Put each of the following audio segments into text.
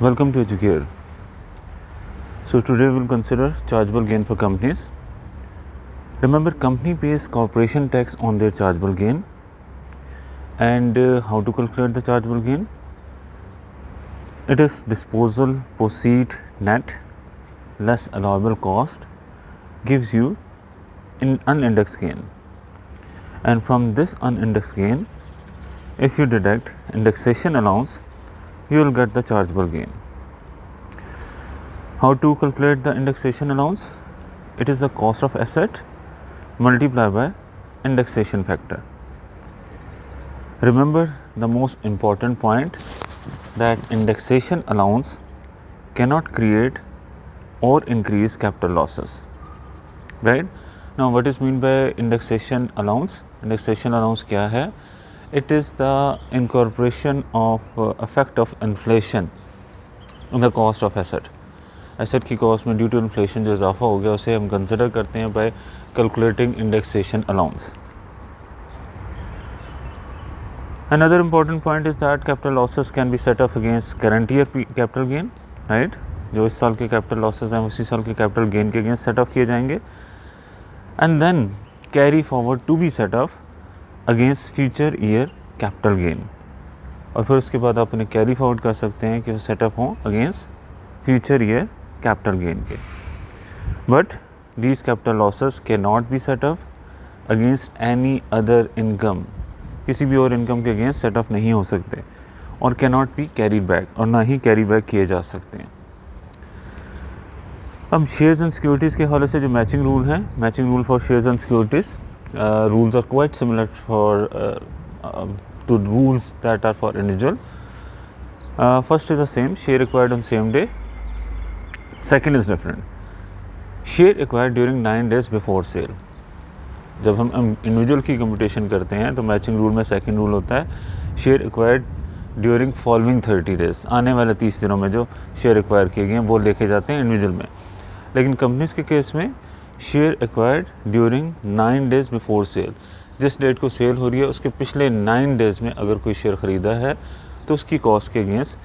Welcome to Educare. So today we'll consider chargeable gain for companies. Remember, company pays corporation tax on their chargeable gain. And how to calculate the chargeable gain? It is disposal proceed net less allowable cost gives you an unindexed gain. And from this unindexed gain, if you deduct indexation allowance, you will get the chargeable gain. How to calculate the indexation allowance? It is the cost of asset multiplied by indexation factor. Remember the most important point, that indexation allowance cannot create or increase capital losses. Right? Now what is meant by indexation allowance? Indexation allowance क्या है? It is the incorporation of effect of inflation in the cost of asset. Asset की cost में due to inflation जो इजाफा हो गया उसे हम कंसिडर करते हैं bye calculating indexation allowance. Another important point is that capital losses can be set off against current year capital gain, right? जो इस साल के capital losses हैं उसी साल के capital gain के against set off किए जाएंगे, and then carry forward to be set off against future year capital gain. और फिर उसके बाद आप उन्हें carry forward कर सकते हैं कि वो set off हों against future year capital gain के. But these capital losses cannot be set off against any other income. किसी भी और इनकम के अगेंस्ट सेट ऑफ नहीं हो सकते और कैनॉट बी कैरी बैक, और ना ही कैरी बैक किए जा सकते हैं. अब शेयर्स एंड सिक्योरिटीज़ के हवाले से जो मैचिंग रूल है, matching rule for shares and securities, rules are quite similar for to rules that are for individual. First is the same, share acquired on same day. Second is different, share acquired during 9 days before sale. जब हम individual की computation करते हैं तो matching rule में second rule होता है share acquired during following 30 days, आने वाले 30 दिनों में जो शेयर एक्वायर किए गए हैं वो लेके जाते हैं इंडिविजुअल में. लेकिन कंपनीज के केस में share acquired during 9 days before sale, जिस डेट को सेल हो रही है उसके पिछले 9 days में अगर कोई शेयर ख़रीदा है तो उसकी कॉस्ट के अगेंस्ट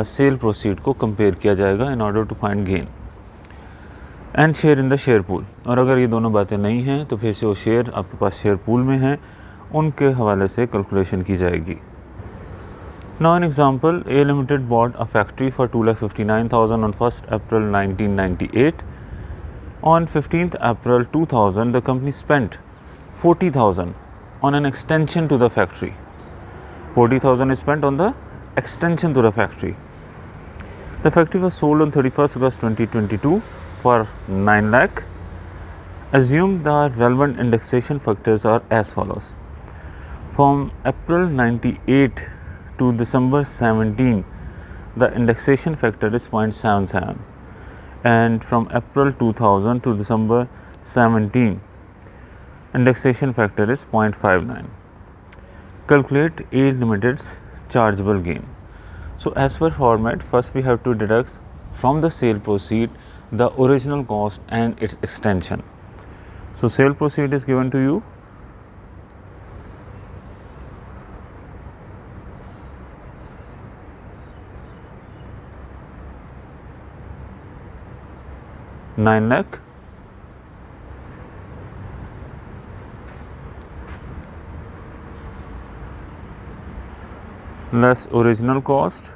सेल प्रोसीड को कंपेयर किया जाएगा in order to find gain and share in the share pool. और अगर ये दोनों बातें नहीं हैं तो फिर जो शेयर आपके पास शेयर पूल में हैं उनके हवाले से कैलकुलेशन की जाएगी. Now an example, A limited bought a factory for 2,59,000 on 1st April 1998. On 15th April 2000 the company spent 40,000 on an extension to the factory. 40,000 is spent on the extension to the factory. The factory was sold on 31st August 2022 for 9 lakh. Assume the relevant indexation factors are as follows. From April 98 to December 17, the indexation factor is 0.77, and from April 2000 to December 17, indexation factor is 0.59. Calculate A Limited's chargeable gain. So as per format, first we have to deduct from the sale proceed the original cost and its extension. So sale proceed is given to you, ₹9 lakh less original cost.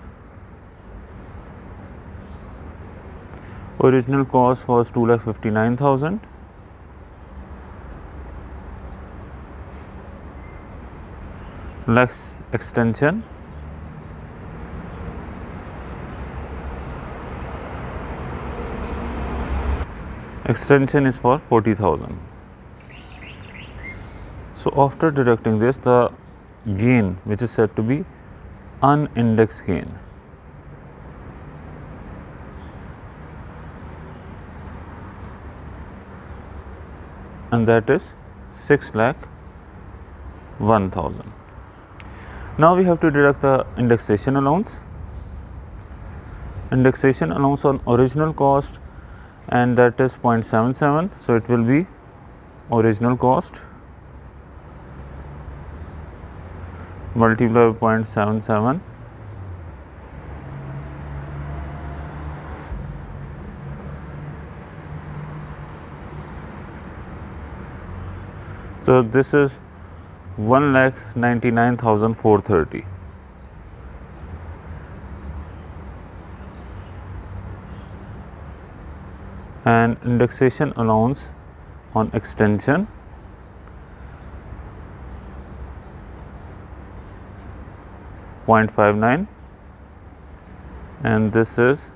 Original cost was 2,59,000 less extension. Extension is for 40,000. So after deducting this, the gain which is said to be unindexed gain, and that is 6,01,000. Now we have to deduct the indexation allowance. Indexation allowance on original cost, and that is 0.77. So it will be original cost multiplied by 0.77 So this is 1,99,430. And indexation allowance on extension .59, and this is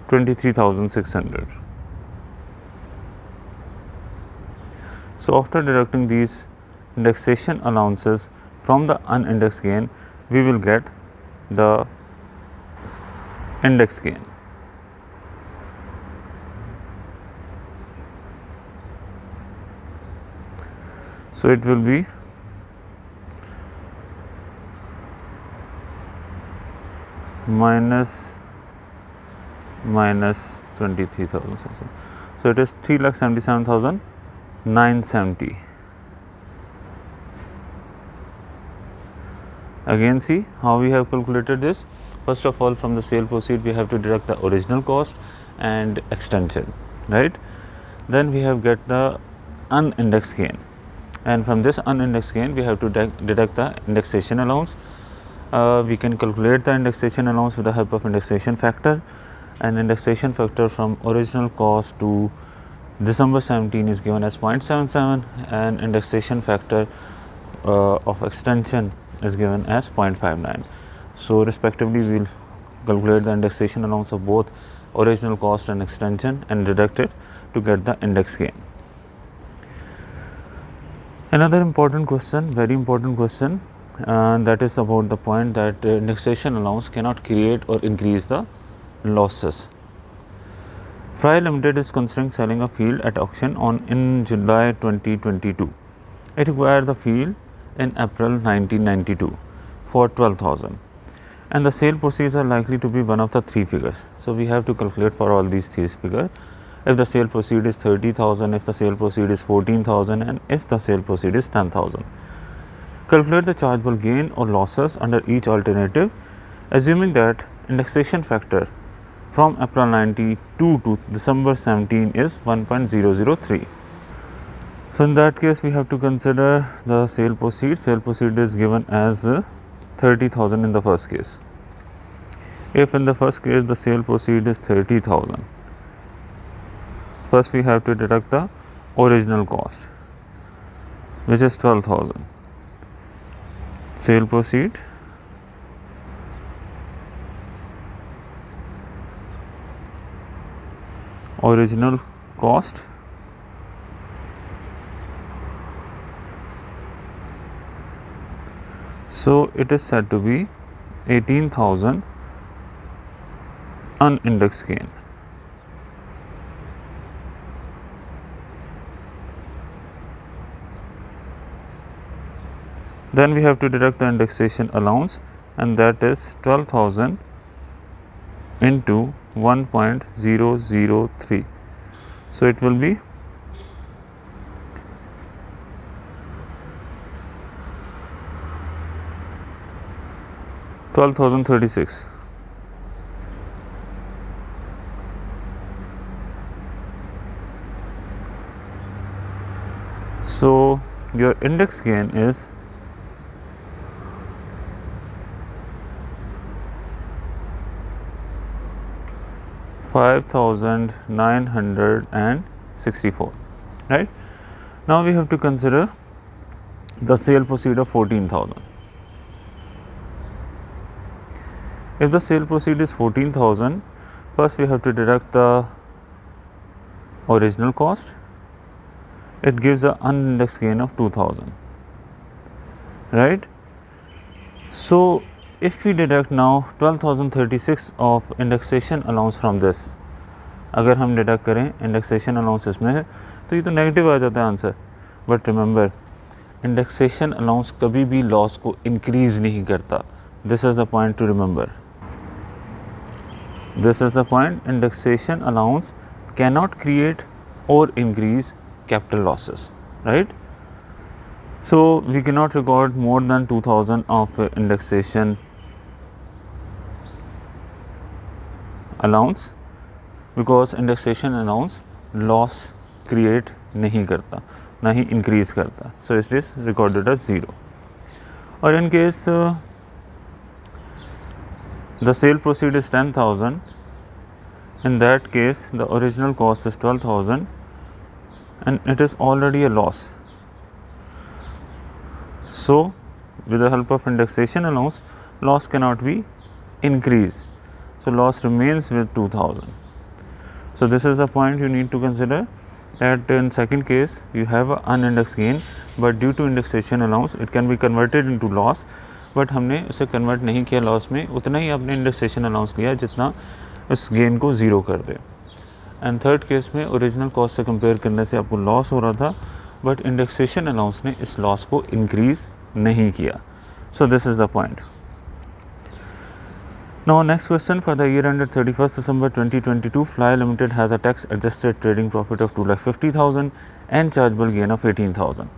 23,600. So after deducting these indexation allowances from the unindexed gain, we will get the index gain. So it will be minus 23,000. So it is 3,77,970. Again, see how we have calculated this. First of all, from the sale proceed we have to deduct the original cost and extension, right? Then we have get the unindexed gain, and from this unindexed gain we have to deduct the indexation allowance. We can calculate the indexation allowance with the help of indexation factor, and indexation factor from original cost to December 17 is given as 0.77, and indexation factor of extension is given as 0.59. So respectively we will calculate the indexation allowance of both original cost and extension and deduct it to get the index gain. Another important question, very important question, that is about the point that indexation allowance cannot create or increase the losses. Fry Limited is considering selling a field at auction in July 2022. It acquired the field in April 1992 for 12,000, and the sale proceeds are likely to be one of the three figures. So we have to calculate for all these three figures. If the sale proceed is 30,000, if the sale proceed is 14,000, and if the sale proceed is 10,000. Calculate the chargeable gain or losses under each alternative, assuming that indexation factor from April 92 to December 17 is 1.003. So in that case we have to consider the sale proceed. Sale proceed is given as 30,000 in the first case. If in the first case the sale proceed is 30,000, first we have to deduct the original cost, which is 12,000. Sale proceed original cost so it is said to be 18,000 unindexed gain. Then we have to deduct the indexation allowance, and that is 12,000 into 1.003. So it will be 12,036. So your index gain is 5,964, right? Now we have to consider the sale proceed of 14,000. If the sale proceed is 14,000, first we have to deduct the original cost. It gives an unindexed gain of 2,000, right? So if we deduct now 12,036 of indexation allowance from this, अगर हम deduct करें indexation allowance इसमें है तो ये तो negative आ जाता है answer. But remember, indexation allowance कभी भी लॉस को इंक्रीज नहीं करता. This is the point two remember. This is the point. Indexation allowance cannot create or increase capital losses, right? So we cannot record more than 2,000 of indexation allowance, because indexation allowance loss create नहीं करता, ना ही increase करता. So it is recorded as 0. और in case the sale proceed is 10,000, in that case the original cost is 12,000 and it is already a loss. So with the help of indexation allowance, loss cannot be increased, so loss remains with 2,000. So this is the point you need to consider, that in second case you have an unindexed gain, but due to indexation allowance it can be converted into loss, but हमने उसे convert नहीं किया loss में, उतना ही आपने indexation allowance लिया जितना उस गेन को ज़ीरो कर दे. एंड थर्ड केस में ओरिजिनल कॉस्ट से कंपेयर करने से आपको लॉस हो रहा था, बट इंडेक्सेशन अलाउंस ने इस लॉस को इंक्रीज़ नहीं किया. सो this is the point. Now next question, for the year ended 31 December 2022, Fly Limited has a tax adjusted trading profit of 2,50,000 and chargeable gain of 18,000.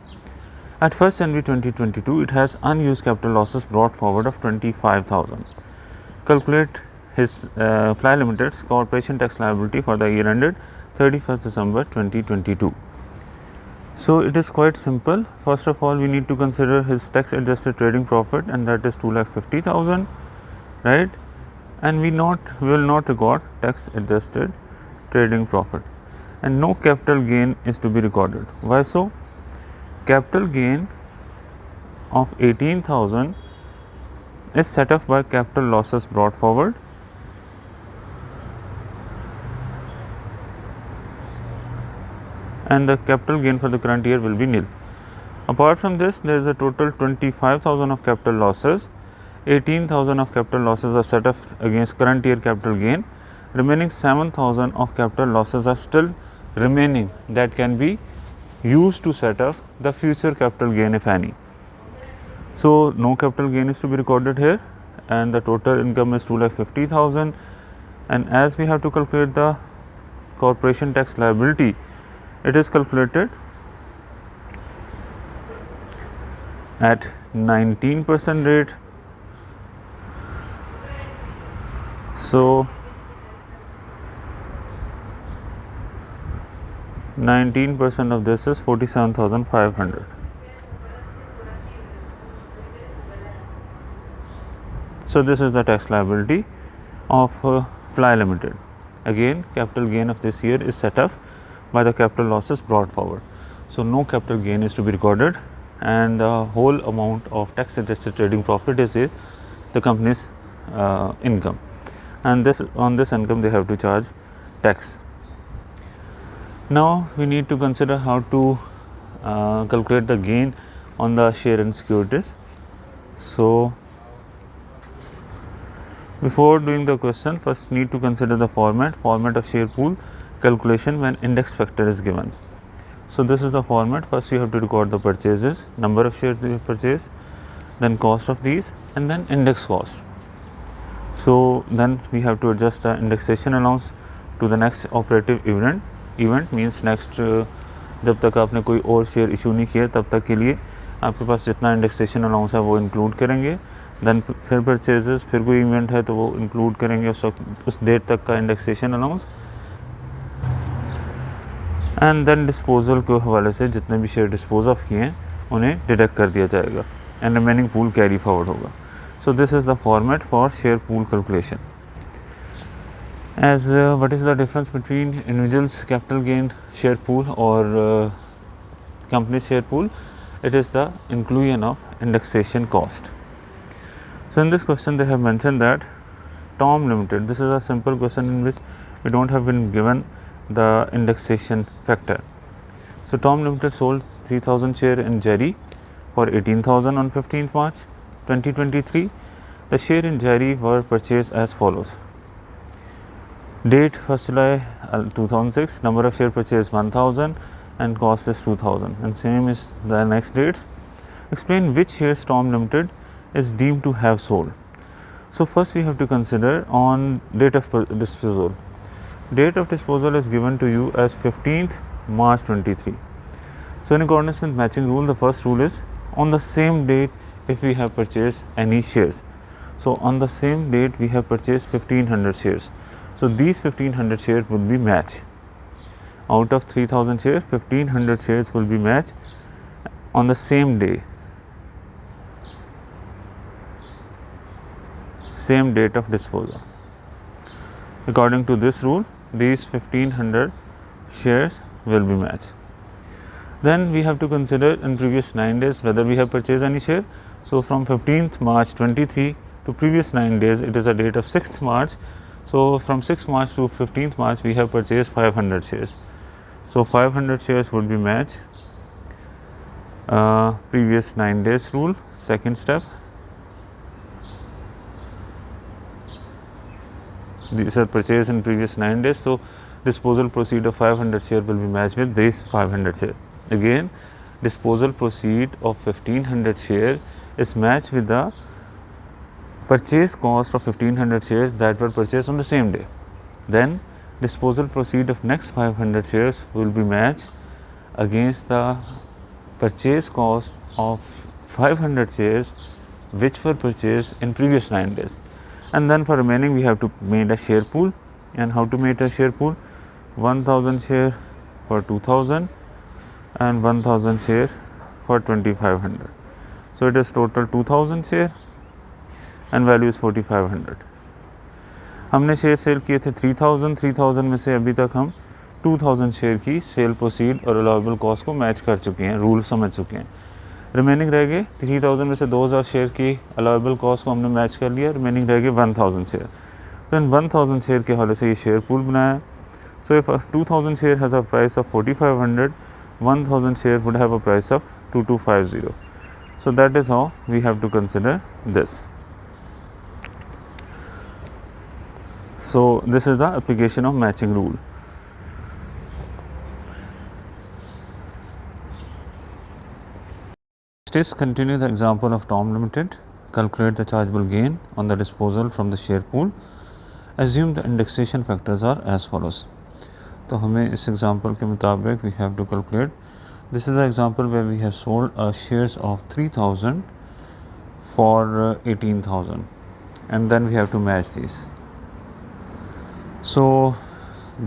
At 1st January 2022, it has unused capital losses brought forward of 25,000. Calculate his Fly Limited's corporation tax liability for the year ended 31st December 2022. So it is quite simple. First of all, we need to consider his tax adjusted trading profit, and that is 2,50,000, right? And we will not record tax adjusted trading profit, and no capital gain is to be recorded. Why so? Capital gain of 18,000 is set off by capital losses brought forward, and the capital gain for the current year will be nil. Apart from this, there is a total 25,000 of capital losses. 18,000 of capital losses are set off against current year capital gain. Remaining 7,000 of capital losses are still remaining that can be used to set off the future capital gain, if any. So no capital gain is to be recorded here, and the total income is 2,50,000. And as we have to calculate the corporation tax liability, it is calculated at 19% rate. So 19% of this is 47,500. So this is the tax liability of Fly Limited. Again, capital gain of this year is set off by the capital losses brought forward. So no capital gain is to be recorded, and the whole amount of tax adjusted trading profit is the company's income, and on this income they have to charge tax. Now we need to consider how to calculate the gain on the share in securities. So before doing the question, first need to consider the format of share pool calculation when index factor is given. So this is the format. First you have to record the purchases, number of shares you have purchased, then cost of these, and then index cost. So then we have to adjust the indexation allowance to the next operative event means next जब तक आपने कोई और share issue नहीं किया तब तक के लिए आपके पास जितना इंडेक्सेशन अलाउंस है वो इंक्लूड करेंगे. देन फिर परचेजेस, फिर कोई इवेंट है तो वो इंक्लूड करेंगे उस डेट तक का indexation allowance. And then disposal के हवाले से जितने भी शेयर डिस्पोज ऑफ किए हैं उन्हें डिडक्ट कर दिया जाएगा, and remaining pool carry forward होगा. So this is the format for share pool calculation. As what is the difference between individuals capital gain share pool or company share pool? It is the inclusion of indexation cost. So in this question they have mentioned that Tom Limited, this is a simple question in which we don't have been given the indexation factor. So Tom Limited sold 3,000 share in Jerry for 18,000 on 15th March 2023. The share in Jerry were purchased as follows. Date 1st July 2006, number of share purchased 1000 and cost is 2000, and same is the next dates. Explain which shares Tom Limited is deemed to have sold. So first we have to consider on date of disposal. Date of disposal is given to you as 15th March 23. So in accordance with matching rule, the first rule is on the same date if we have purchased any shares. So on the same date we have purchased 1500 shares. So these 1500 shares would be match. out of 3000 shares, 1500 shares will be matched on the same day, same date of disposal. According to this rule, these 1500 shares will be matched. Then we have to consider in previous 9 days whether we have purchased any share. So from 15th March 23 to previous 9 days, it is a date of 6th March. So from 6th March to 15th March, we have purchased 500 shares. So 500 shares would be matched. Previous 9 days rule, second step. These are purchased in previous 9 days. So disposal proceed of 500 share will be matched with this 500 share. Again, disposal proceed of 1500 share is matched with the purchase cost of 1500 shares that were purchased on the same day. Then disposal proceed of next 500 shares will be matched against the purchase cost of 500 shares which were purchased in previous 9 days. And then for remaining, we have to make a share pool. And how to make a share pool? 1000 share for 2000 and 1000 share for 2500. So it is total 2000 share and value is 4500. हमने share cell किए थे 3000 में से अभी तक हम 2000 share की sale proceed और अलाउेबल कॉस्ट को मैच कर चुके हैं, रूल समझ चुके हैं. रिमेनिंग रह गए 3000 में से 2000 शेयर की अलाउेबल कॉस्ट को हमने मैच कर लिया. रिमेनिंग रह गए 1000 शेयर. तो इन 1000 शेयर के हवाले से ये शेयर पूल बनाया. So if 2000 share has a price of 4500, 1000 share would have a price of 2250. So that is how we have to consider this. So this is the application of matching rule. Next is continue the example of Tom Limited. Calculate the chargeable gain on the disposal from the share pool. Assume the indexation factors are as follows. तो हमें इस example के मुताबिक we have to calculate. This is the example where we have sold shares of 3000 for 18,000 and then we have to match these. So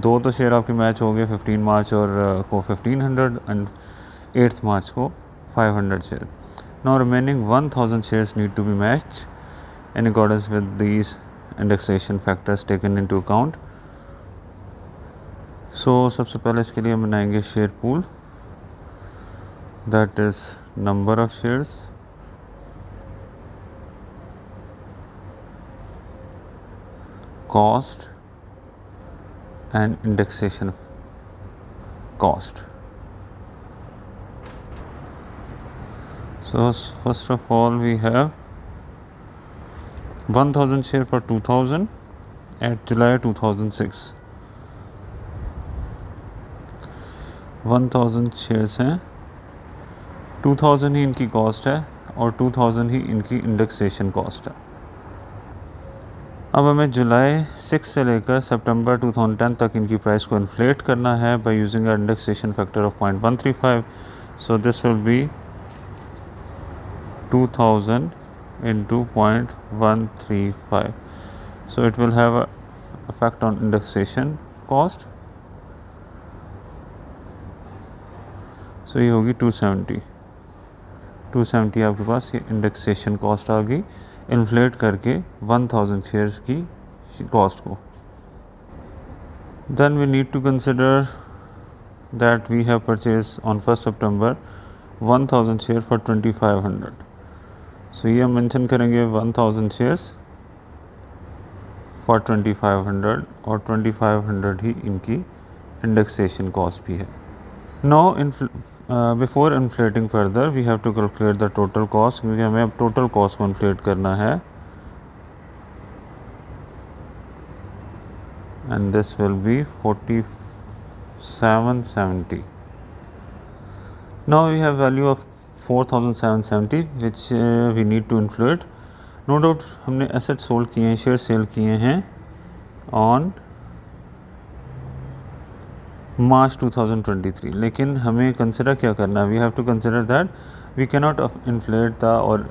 दो तो share आपके match हो गए 15 मार्च और को 1500 and 8th मार्च को 500 share. Now remaining 1000 shares need to be matched in accordance with these indexation factors taken into account. So सबसे पहले इसके लिए हम बनाएंगे share pool, that is number of shares cost and indexation cost. So first of all we have 1000 share for 2000 at July 2006. 1000 shares हैं, 2000 ही इनकी cost है और 2000 ही इनकी इंडेक्सेशन कॉस्ट है. अब हमें जुलाई 6 से लेकर सितंबर 2010 तक इनकी प्राइस को इन्फ्लेट करना है by using a indexation factor of 0.135. So this will B 2000 into 0.135. So it will have a effect on indexation cost. So ये होगी 270 आपके पास ये इंडेक्सेशन कॉस्ट आ गई इन्फ्लेट करके 1000 शेयर्स की कॉस्ट को. Then we need to consider that we have purchase on 1 September 1000 share for 2500. So ये हम मेंशन करेंगे 1000 शेयर्स फॉर 2500 और 2500 ही इनकी इंडेक्सेशन कॉस्ट भी है. Now before inflating further we have to calculate the total cost, क्योंकि हमें अब टोटल कॉस्ट को इन्फ्लेट करना है. And this will be 4770. Now we have value of 4770 which we need to inflate. No doubt हमने asset sold किए हैं, share cell किए हैं ऑन मार्च 2023, लेकिन हमें कंसिडर क्या करना है? We have to consider that we can not inflate the or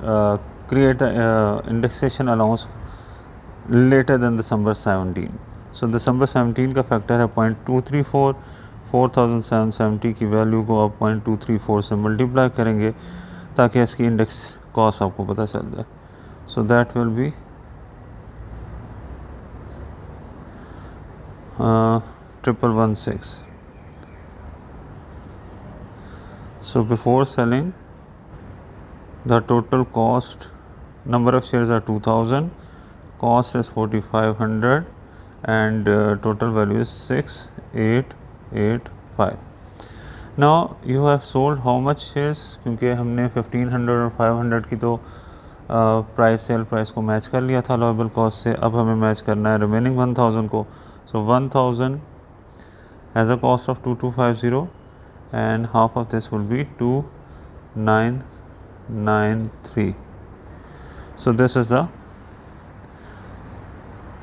create the indexation allowance later than December 17. So December 17 का फैक्टर है 0.234. 4770 की वैल्यू को आप 0.234 से मल्टीप्लाई करेंगे ताकि इसकी इंडेक्स कॉस्ट आपको पता चल जाए. So that will be 1116. So before selling, the total cost, number of shares are 2000, cost is 4500, and total value is 6885. Now you have sold how much shares? क्योंकि हमने 1500 और 500 की तो प्राइस सेल प्राइस को मैच कर लिया था allowable cost से. अब हमें मैच करना है रिमेनिंग 1000 को. सो 1000 has a cost of 2250 and half of this will be 2993. So this is the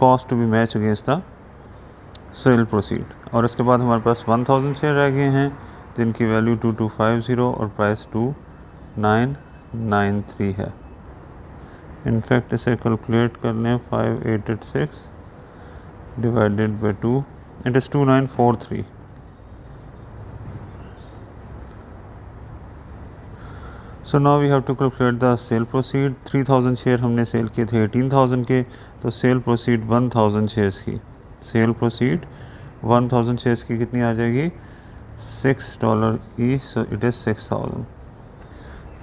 cost to be matched against the sale proceed. और इसके बाद हमारे पास 1000 शेयर रह गए हैं जिनकी वैल्यू 2250 और प्राइस 2993 है. इनफैक्ट इसे कैलकुलेट कर लें 5886 divided by 2, it is 2943. So now we have to calculate the sale proceed. 3000 share हमने सेल किए थे 18000 के, तो सेल प्रोसीड 1000 शेयर्स की, सेल प्रोसीड 1000 शेयर्स की कितनी आ जाएगी? $6 each. So it is 6000.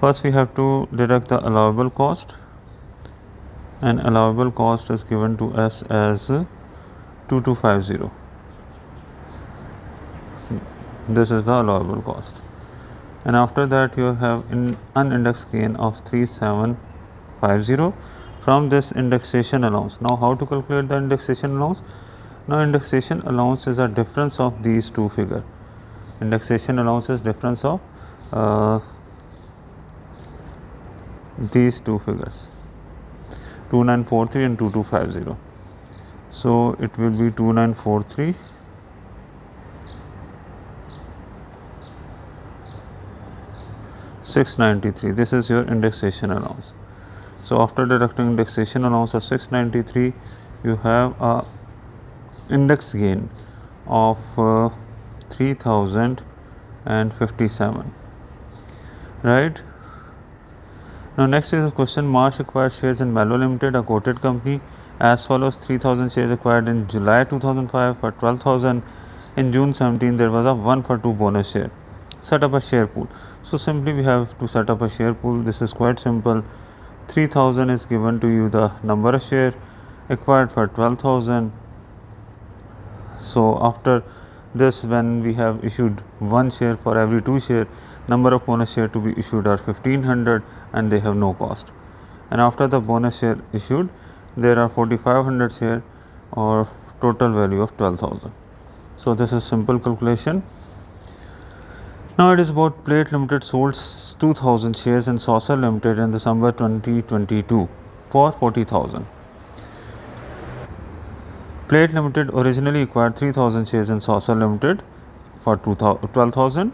First we have to deduct the allowable cost, and allowable cost is given to us as 2250. This is the allowable cost. And after that you have unindexed gain of 3750 from this indexation allowance. Now how to calculate the indexation allowance? Now indexation allowance is a difference of these two figures. Indexation allowance is difference of these two figures, 2943 and 2250. So it will be 2943 693. This is your indexation allowance. So after deducting indexation allowance of 693, you have a index gain of 3057. Right? Now next is the question. March acquired shares in Mello Limited, a quoted company, as follows: 3000 shares acquired in July 2005 for 12,000. In June 17 there was a 1-for-2 bonus share. Set up a share pool. So simply we have to set up a share pool. This is quite simple. 3000 is given to you, the number of share acquired for 12,000. So after this, when we have issued 1 share for every 2 share, number of bonus share to be issued are 1500 and they have no cost. And after the bonus share issued, there are 4500 share or total value of 12,000. So this is simple calculation. Now it is about Plate Limited sold 2000 shares in Saucer Limited in December 2022 for 40,000. Plate Limited originally acquired 3000 shares in Saucer Limited for 12,000,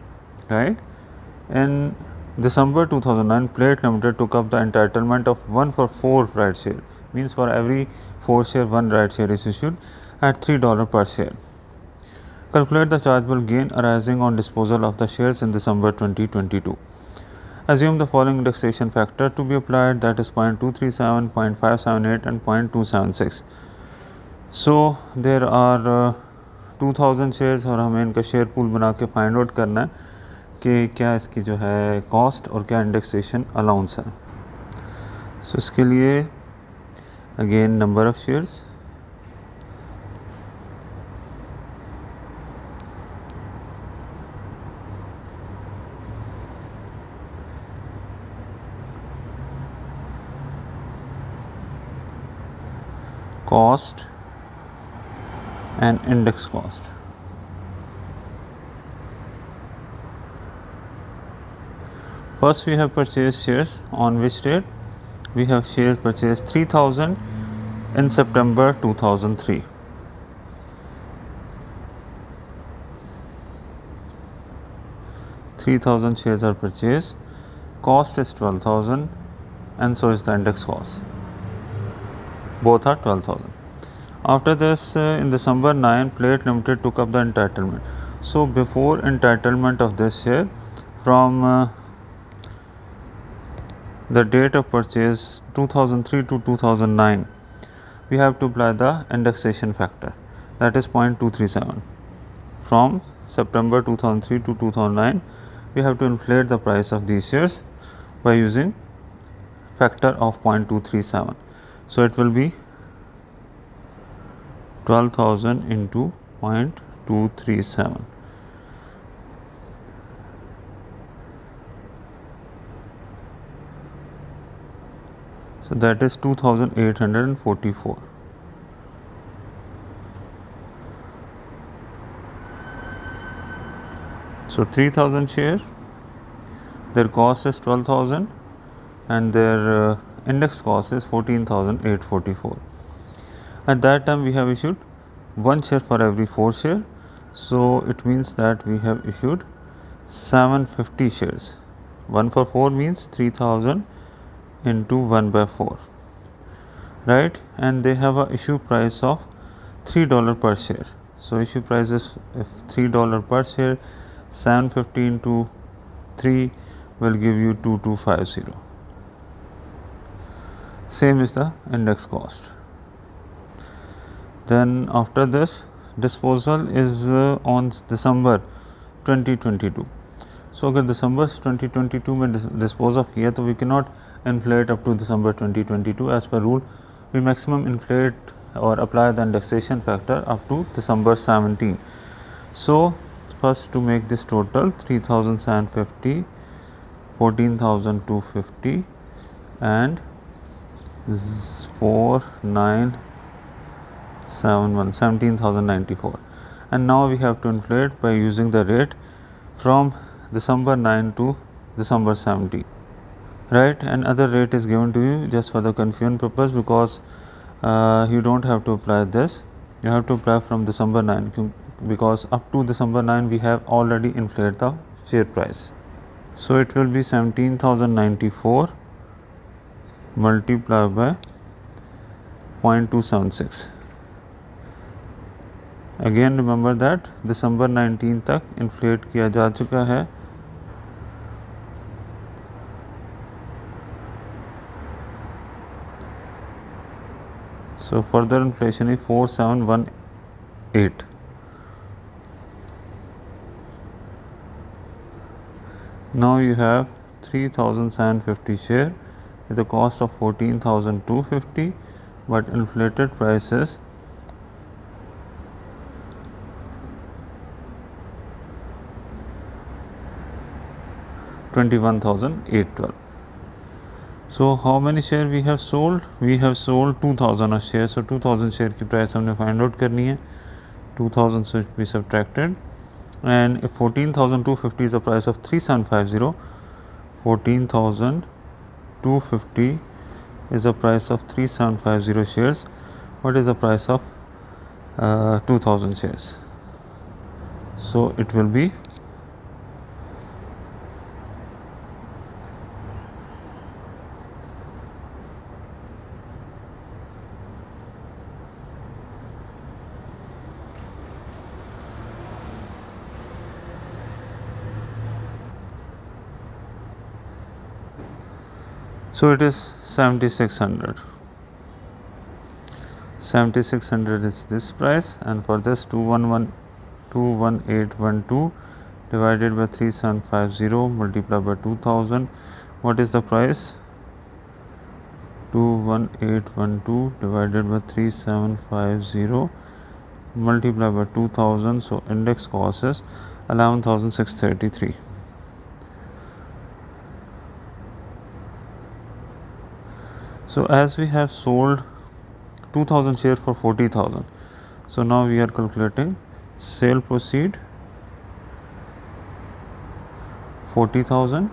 right? In December 2009, Plate Limited took up the entitlement of 1-for-4 right share. Means for every 4 share, 1 right share is issued at $3 per share. Calculate the chargeable gain arising on disposal of the shares in December 2022. Assume the following indexation factor to be applied, that is 0.237, 0.578 and 0.276. So there are 2000 shares और हमें इनका share pool बना के find out करना है कि क्या इसकी जो है कॉस्ट और क्या इंडेक्सेशन अलाउंस है. सो इसके लिए again number of shares, cost and index cost. First we have purchased shares on which date? We have share purchased 3000 in September 2003. $3,000 shares are purchased, cost is 12,000 and so is the index cost. Both are 12,000. After this, in December 9, Plate Limited took up the entitlement. So before entitlement of this share, from the date of purchase 2003 to 2009, we have to apply the indexation factor, that is 0.237. From September 2003 to 2009, we have to inflate the price of these shares by using factor of 0.237. So it will be 12,000 into 0.237. So that is 2,844. So 3,000 share, their cost is 12,000 and their index cost is 14,844. At that time we have issued 1 share for every 4 share. So it means that we have issued 750 shares. 1 for 4 means 3,000 into 1 by 4, right? And they have a issue price of $3 per share. So issue price is $3 per share. 750 into 3 will give you 2250. Same is the index cost. Then after this, disposal is on December 2022. So अगर दिसंबर 2022 में dispose of किया तो we cannot inflate up to December 2022. As per rule, we maximum inflate or apply the indexation factor up to December 17. So first, to make this total, 3,750, 14,250 and 4,971, 17,094. And now we have to inflate by using the rate from December 9 to December 17, right? Another rate is given to you just for the confusion purpose, because you don't have to apply this. You have to apply from December 9, because up to December 9 we have already inflated the share price. So it will be 17,094 multiplied by 0.276. Again remember that December 19 तक inflate किया जा चुका है. So further inflation is 4718. Now you have 3,750 share with the cost of 14,250, but inflated price is 21,812. So how many share we have sold? We have sold 2,000 shares. So 2,000 share की price हमने find out करनी है. 2,000 should be subtracted, and if 14,250 is the price of 3,750, 14,250 is the price of 3,750 shares. What is the price of 2,000 shares? So it will be 7,600. 7,600 is this price, and for this 21812 divided by 3,750 multiplied by 2,000. What is the price? 21812 divided by 3,750 multiplied by 2,000. So index cost is 11,633. So as we have sold 2,000 shares for 40,000, so now we are calculating sale proceed 40,000,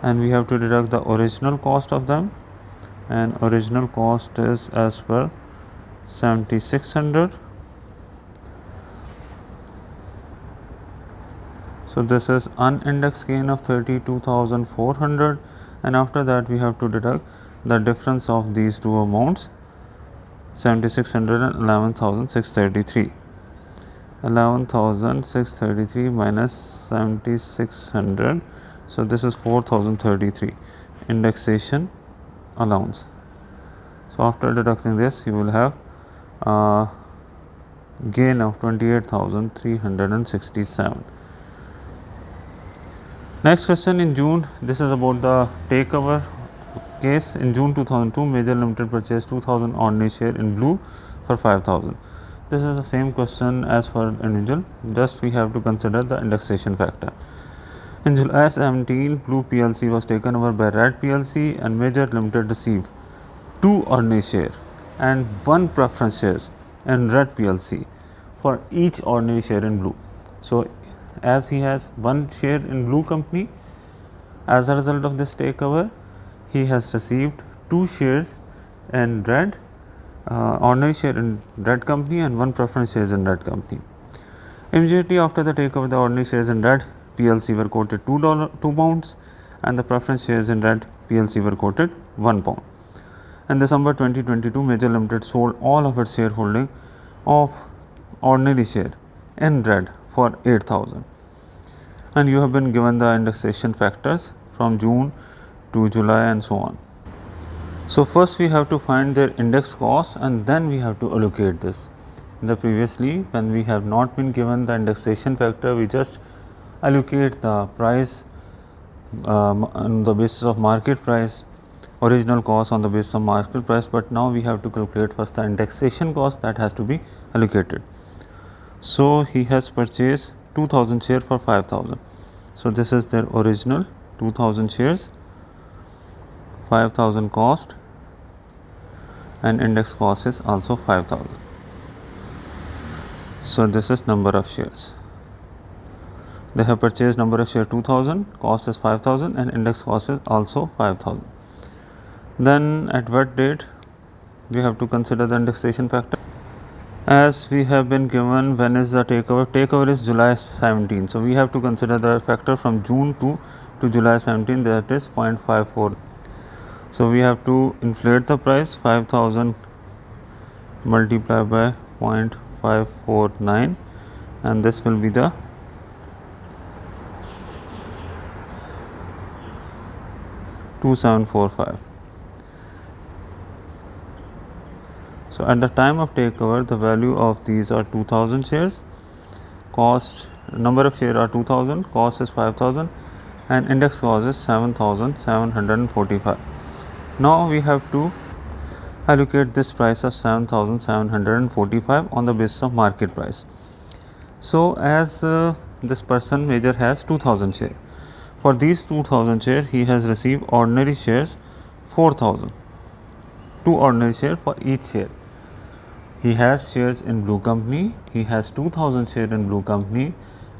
and we have to deduct the original cost of them, and original cost is as per 7,600. So this is unindexed gain of 32,400, and after that we have to deduct the difference of these two amounts, 7,600 and 11,633. 11,633 minus 7,600, so this is 4,033 indexation allowance. So after deducting this, you will have gain of 28,367. Next question in June, this is about the takeover case. In June 2002, Major Limited purchased 2,000 ordinary share in blue for 5,000. This is the same question as for individual, just we have to consider the indexation factor. In July 17, Blue PLC was taken over by Red PLC and Major Limited received 2 ordinary share and 1 preference shares in Red PLC for each ordinary share in Blue. So as he has 1 share in Blue company, as a result of this takeover, he has received 2 shares in Red, ordinary share in Red company and 1 preference shares in Red company. Immediately after the takeover, the ordinary shares in Red PLC were quoted $2 pounds and the preference shares in Red PLC were quoted £1. In December 2022, Major Limited sold all of its shareholding of ordinary share in Red for 8,000. And you have been given the indexation factors from June to July and so on. So first we have to find their index cost and then we have to allocate this. Previously, when we have not been given the indexation factor, we just allocate the price on the basis of market price, original cost on the basis of market price, but now we have to calculate first the indexation cost that has to be allocated. So he has purchased 2,000 shares for 5,000. So this is their original 2,000 shares, 5,000 cost, and index cost is also 5,000. So this is number of shares. They have purchased number of share 2,000, cost is 5,000 and index cost is also 5,000. Then at what date we have to consider the indexation factor? As we have been given when is the takeover, takeover is July 17. So we have to consider the factor from June to July 17, that is 0.54. So we have to inflate the price, 5,000 multiplied by 0.549 and this will be the $2,745. So at the time of takeover, the value of these are 2,000 shares, cost, number of shares are 2,000, cost is 5,000 and index cost is 7,745. Now we have to allocate this price of 7,745 on the basis of market price. So as this person Major has 2,000 shares, for these 2,000 shares he has received ordinary shares 4,000, 2 ordinary shares for each share. He has shares in Blue company, he has 2,000 shares in Blue company,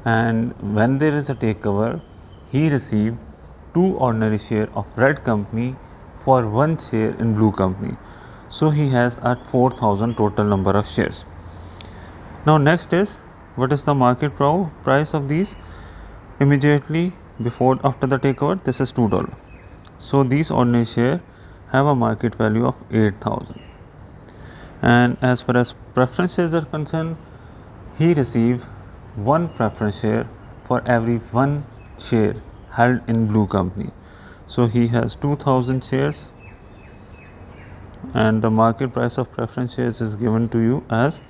and when there is a takeover, he received 2 ordinary shares of Red company for 1 share in Blue company. So he has at 4,000 total number of shares. Now next is, what is the market price of these? Immediately before after the takeover, this is $2. So these ordinary shares have a market value of 8,000. And as far as preference shares are concerned, he received 1 preference share for every 1 share held in Blue company. So he has 2,000 shares and the market price of preference shares is given to you as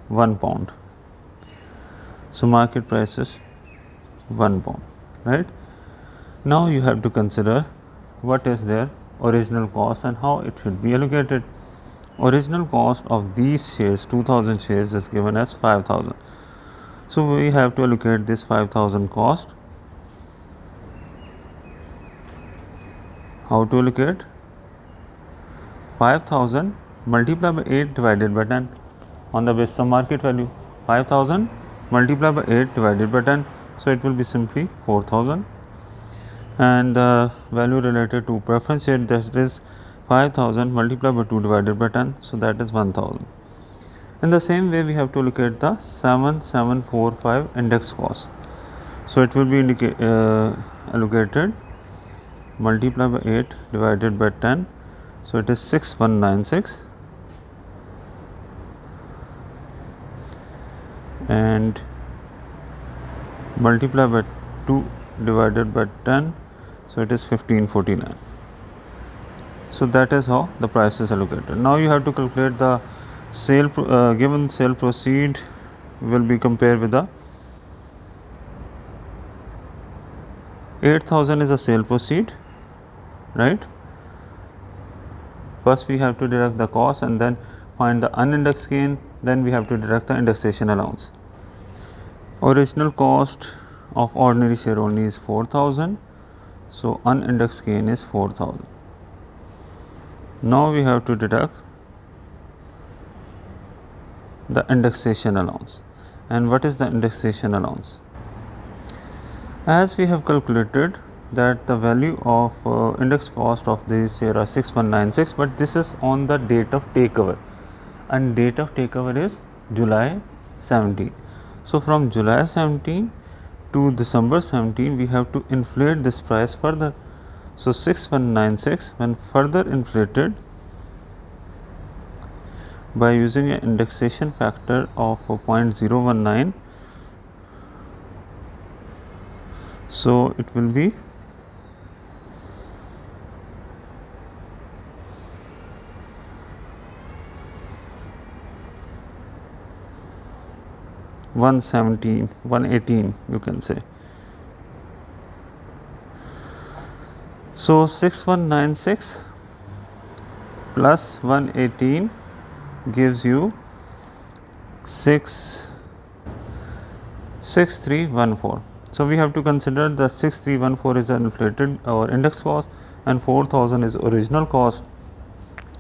£1. So market price is £1, right? Now you have to consider what is their original cost and how it should be allocated. Original cost of these shares, 2,000 shares, is given as 5,000. So we have to allocate this 5,000 cost. How to allocate? 5,000 multiplied by 8 divided by 10 on the basis of market value. 5,000 multiplied by 8 divided by 10, so it will be simply 4,000. And the value related to preference share, that is 5,000 multiplied by 2 divided by 10, so that is 1,000. In the same way, we have to allocate the 7,745 index cost. So it will be allocated multiplied by 8 divided by 10, so it is 6,196. and multiply by 2 divided by 10, so it is 1549. So that is how the price is allocated. Now you have to calculate the given sale proceed will be compared with the 8,000 is a sale proceed, right? First we have to deduct the cost and then find the unindexed gain, then we have to deduct the indexation allowance. Original cost of ordinary share only is 4,000, so unindexed gain is 4,000. Now we have to deduct the indexation allowance. And what is the indexation allowance? As we have calculated that the value of index cost of this share are 6196, but this is on the date of takeover, and date of takeover is July 17. So from July 17 to December 17 we have to inflate this price further. So 6196 when further inflated by using an indexation factor of 0.019, so it will be 118 you can say. So 6196 plus 118 gives you 6314. So we have to consider the 6314 is an inflated or index cost and 4000 is original cost.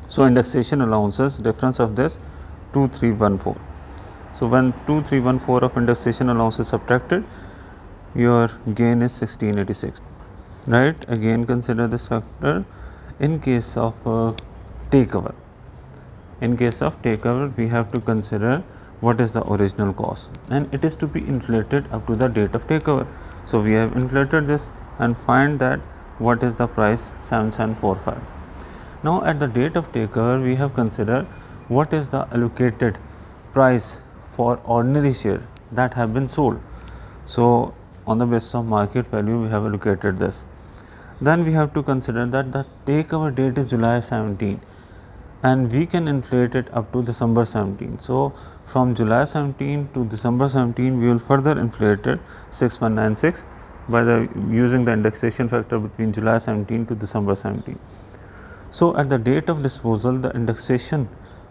So indexation allowances difference of this 2314. So when 2314 of indexation allowance is subtracted, your gain is 1686, right? Again consider this factor in case of takeover. In case of takeover we have to consider what is the original cost and it is to be inflated up to the date of takeover. So we have inflated this and find that what is the price 7745. Now at the date of takeover we have considered what is the allocated price for ordinary share that have been sold. So on the basis of market value we have allocated this. Then we have to consider that the takeover date is July 17 and we can inflate it up to December 17. So from July 17 to December 17 we will further inflate it 6196 by using the indexation factor between July 17 to December 17. So at the date of disposal the indexation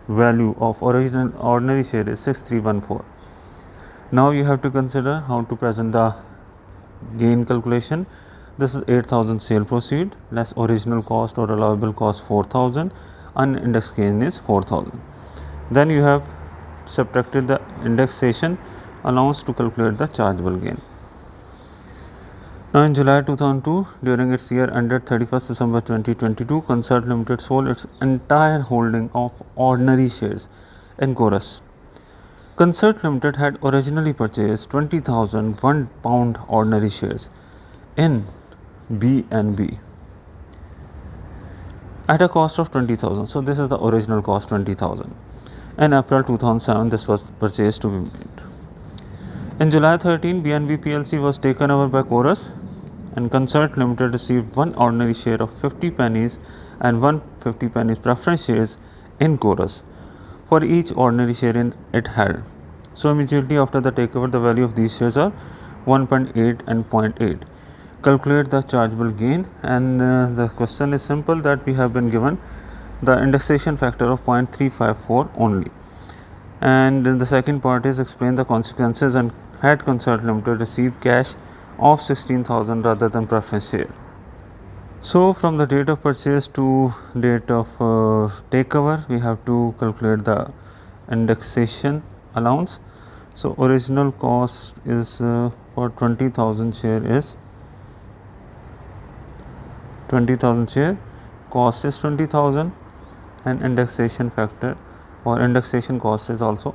value of original ordinary share is 6314. Now you have to consider how to present the gain calculation. This is 8,000 sale proceed less original cost or allowable cost 4,000, unindexed gain is 4,000. Then you have subtracted the indexation allowance to calculate the chargeable gain. Now in July 2002, during its year ended 31st December 2022, Concert Limited sold its entire holding of ordinary shares in Chorus. Concert Limited had originally purchased 20,000 £1 ordinary shares in BNB at a cost of 20,000. So this is the original cost 20,000. In April 2007, this was purchased to be made. In July 13, BNB PLC was taken over by Chorus and Concert Limited received one ordinary share of 50 pennies and 150 pennies preference shares in Chorus for each ordinary share it held. So immediately after the takeover, the value of these shares are 1.8 and 0.8. Calculate the chargeable gain, and the question is simple that we have been given the indexation factor of 0.354 only. And the second part is explain the consequences and had Concert Limited received cash of 16,000 rather than preference share. So from the date of purchase to date of takeover we have to calculate the indexation allowance. So original cost is for 20,000 share is 20,000 share, cost is 20,000 and indexation factor or indexation cost is also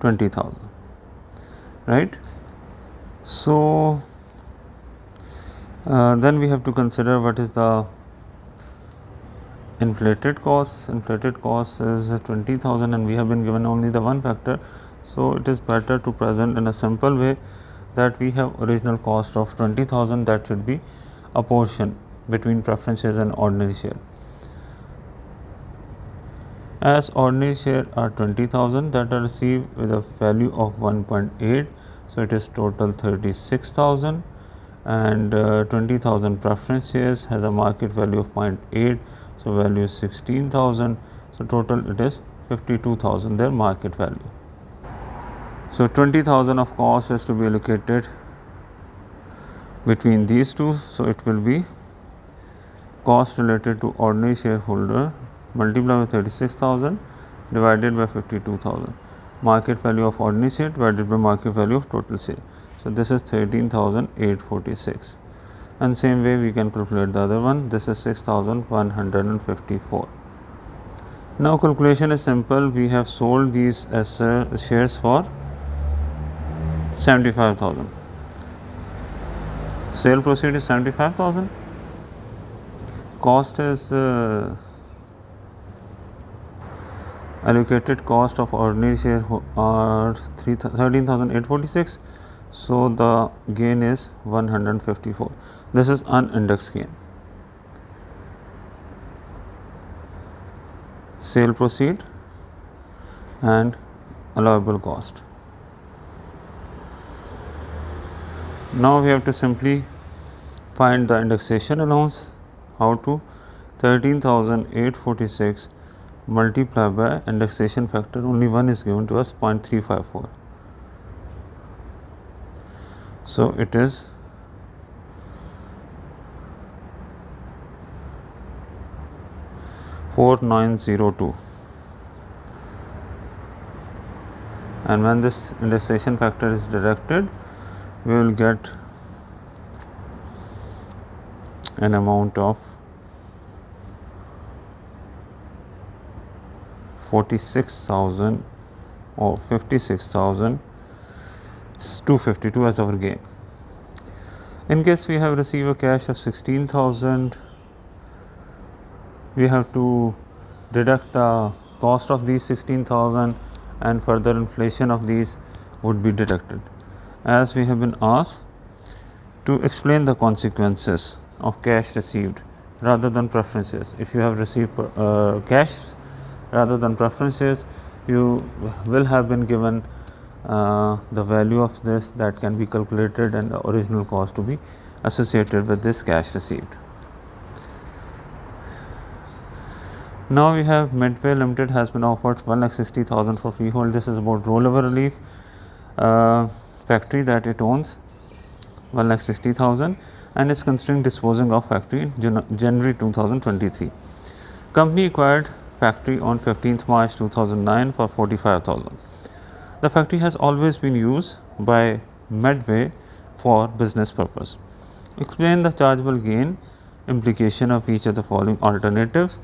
20,000, right? So then we have to consider what is the inflated costs is 20,000 and we have been given only the one factor, so it is better to present in a simple way that we have original cost of 20,000 that should be a portion between preference shares and ordinary share. As ordinary share are 20,000 that are received with a value of 1.8, so it is total 36,000, and 20,000 preference shares has a market value of 0.8, so value is 16,000, so total it is 52,000 their market value. So 20,000 of cost is to be allocated between these two, so it will be cost related to ordinary shareholder multiplied by 36,000 divided by 52,000, market value of ordinary share divided by market value of total share. So this is 13,846, and same way we can calculate the other one. This is 6,154. Now calculation is simple. We have sold these shares for 75,000. Sale proceed is 75,000. Cost is allocated cost of ordinary share are 13,846. So the gain is 154. This is unindexed gain. Sale proceed and allowable cost. Now we have to simply find the indexation allowance. How to? 13,846 multiplied by indexation factor, only one is given to us, 0.354. So it is 4902, and when this indexation factor is deducted, we will get an amount of 46,000 or 56,252 as our gain. In case we have received a cash of 16,000, we have to deduct the cost of these 16,000 and further inflation of these would be deducted. As we have been asked to explain the consequences of cash received rather than preferences. If you have received cash rather than preferences, you will have been given the value of this that can be calculated and the original cost to be associated with this cash received. Now we have Midway Limited has been offered 1,60,000 for freehold. This is about rollover relief factory that it owns, 1,60,000, and is considering disposing of factory in January 2023. Company acquired factory on 15th March 2009 for 45,000. The factory has always been used by Midway for business purpose. Explain the chargeable gain implication of each of the following alternatives.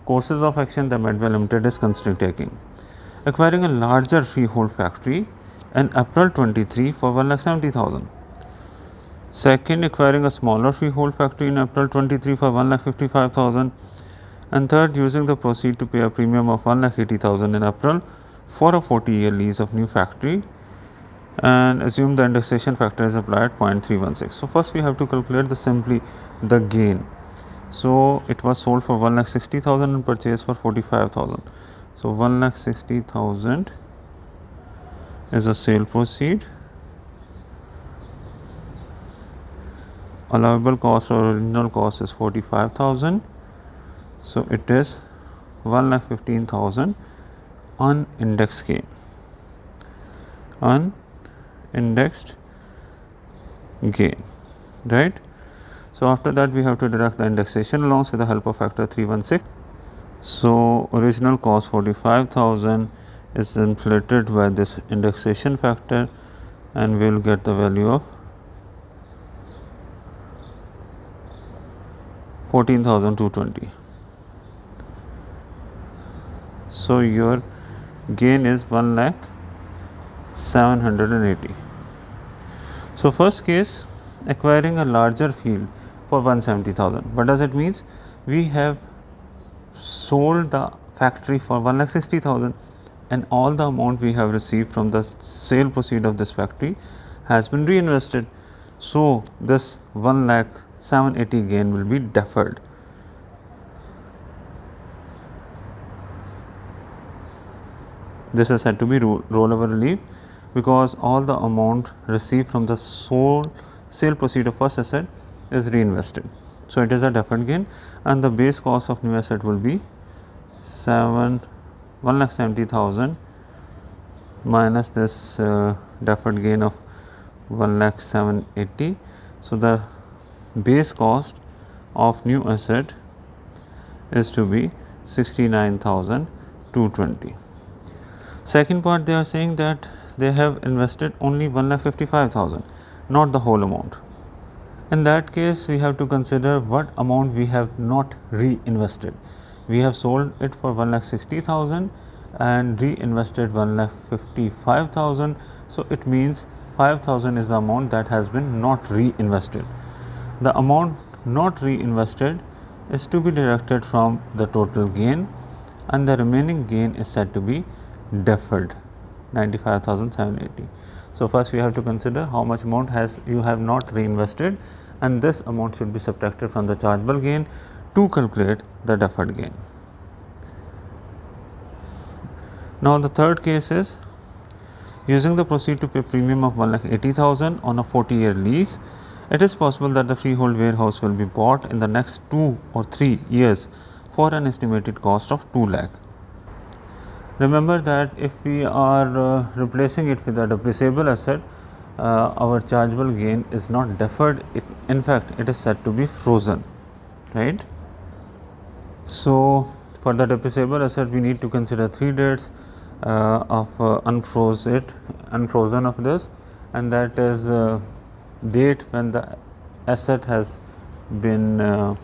Courses of action that Midway Limited is considering taking. Acquiring a larger freehold factory in April 23 for 1,70,000. Second, acquiring a smaller freehold factory in April 23 for 1,55,000. And third, using the proceed to pay a premium of 1,80,000 in April for a 40-year lease of new factory, and assume the indexation factor is applied 0.316. So first we have to calculate the gain. So it was sold for 1,60,000 and purchased for 45,000. So 1,60,000 is a sale proceed. Allowable cost or original cost is 45,000. So it is 1,15,000 unindexed gain. Unindexed gain, right? So after that we have to deduct the indexation allowance with the help of factor 316. So original cost 45,000 is inflated by this indexation factor, and we will get the value of 14,220. So your gain is 1,780,000. So first case, acquiring a larger field for 170,000. What does it means? We have sold the factory for 1,60,000 and all the amount we have received from the sale proceed of this factory has been reinvested. So, this 1,780,000 gain will be deferred. This is said to be rollover relief because all the amount received from the sale proceed of first asset is reinvested. So, it is a deferred gain and the base cost of new asset will be 1,70,000 minus this deferred gain of 1,780,000. So, the base cost of new asset is to be 69,220. Second part, they are saying that they have invested only 1,55,000, not the whole amount. In that case, we have to consider what amount we have not reinvested. We have sold it for 1,60,000 and reinvested 1,55,000. So, it means 5,000 is the amount that has been not reinvested. The amount not reinvested is to be deducted from the total gain and the remaining gain is said to be deferred, 95,780. So, first we have to consider how much amount you have not reinvested and this amount should be subtracted from the chargeable gain to calculate the deferred gain. Now, the third case is using the proceed to pay premium of 1,80,000 on a 40-year lease. It is possible that the freehold warehouse will be bought in the next 2 or 3 years for an estimated cost of 2 lakh. Remember that if we are replacing it with a depreciable asset, our chargeable gain is not deferred, in fact it is said to be frozen, right. So, for the depreciable asset we need to consider 3 dates of unfrozen of this, and that is date when the asset has been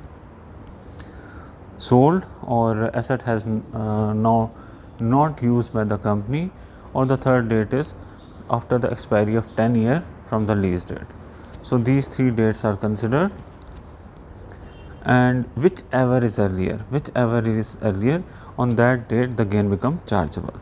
sold or asset has now not used by the company, or the third date is after the expiry of 10 years from the lease date. So, these 3 dates are considered and whichever is earlier on that date the gain becomes chargeable.